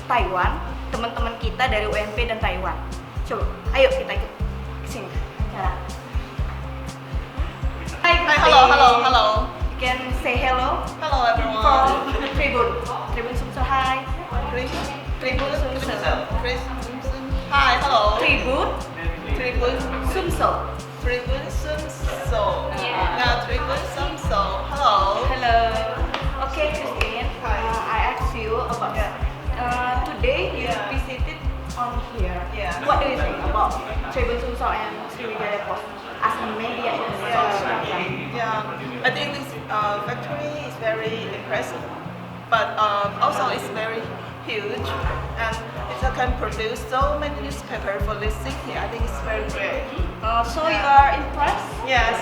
Taiwan, teman-teman kita dari UMP dan Taiwan. Coba, ayo kita ikut kesini. Hi, Hello. You can say hello. Hello everyone. From Tribun Sumsel. Hi. Tribun Sumsel. Hi, hello. Tribun Sumsel. Yeah, Tribun Sumsel. Hello. Hello. Okay, Christine. I asked you about today you visited on here. Yeah. What do you think about Tribun Sumsel and Sriwijaya Pos as a media in Yeah, I think this factory is very impressive, but also it's very huge, and it can produce so many newspapers for this city. I think it's very great. So you are impressed? Yes.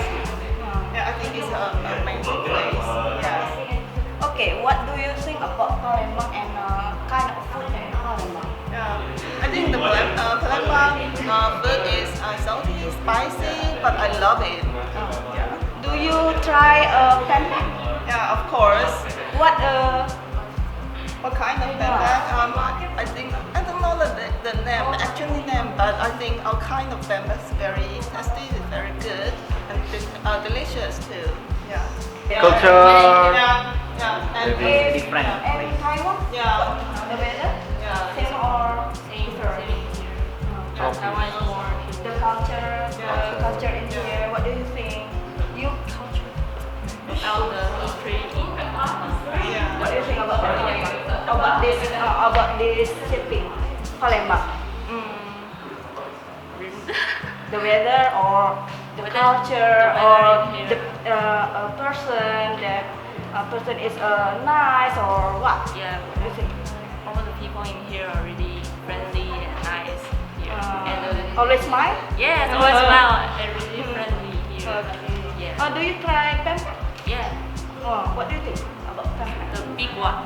Yeah, I think it's an amazing place. Yes. Okay, what do you think about Palembang and kind of food in Palembang? Yeah, I think the Palembang food is salty, spicy, but I love it. Yeah. Do you try pempek? Yeah, of course. What What kind of pempek? I think I don't know the name, the actual name, but I think our kind of pempek is very tasty, very good, and delicious too. Yeah. Culture. Yeah. And Maybe different. And Taiwan? Yeah. The weather? Yeah. Same or different? Taiwan is more the culture in here. What do you think? You culture? About the history in Yeah. What do you think about this city, Palembang? The weather or the culture or the person is nice or what? Yeah, What do you think? all the people in here are really friendly and nice here. Always smile? Yes, always smile and really friendly here. Okay. Yeah. Do you try pempek? Yeah, What do you think about pempek? the big one,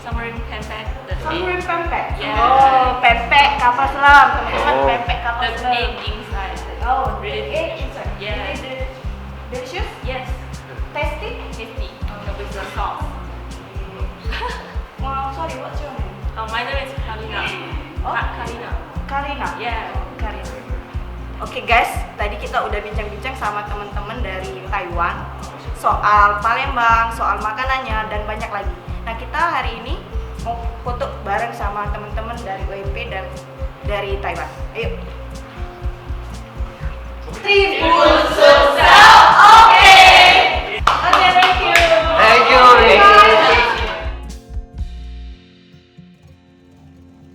submarine pempek, the Submarine pempek. Yeah. Pempek kapal selam, teman-teman. Oh. Pempek kapal the selam. egg inside. Oh, Really egg inside. Yeah. Really delicious? Yes, Tasty? tasty. With the sauce. Sorry, what's your name? My name is Karina. Oh. Karina. Karina. Yeah. Karina. Oke guys, tadi kita udah bincang-bincang sama teman-teman dari Taiwan soal Palembang, soal makanannya, dan banyak lagi. Nah, kita hari ini mau foto bareng sama teman-teman dari UMP dan dari Taiwan. Ayo. Tribun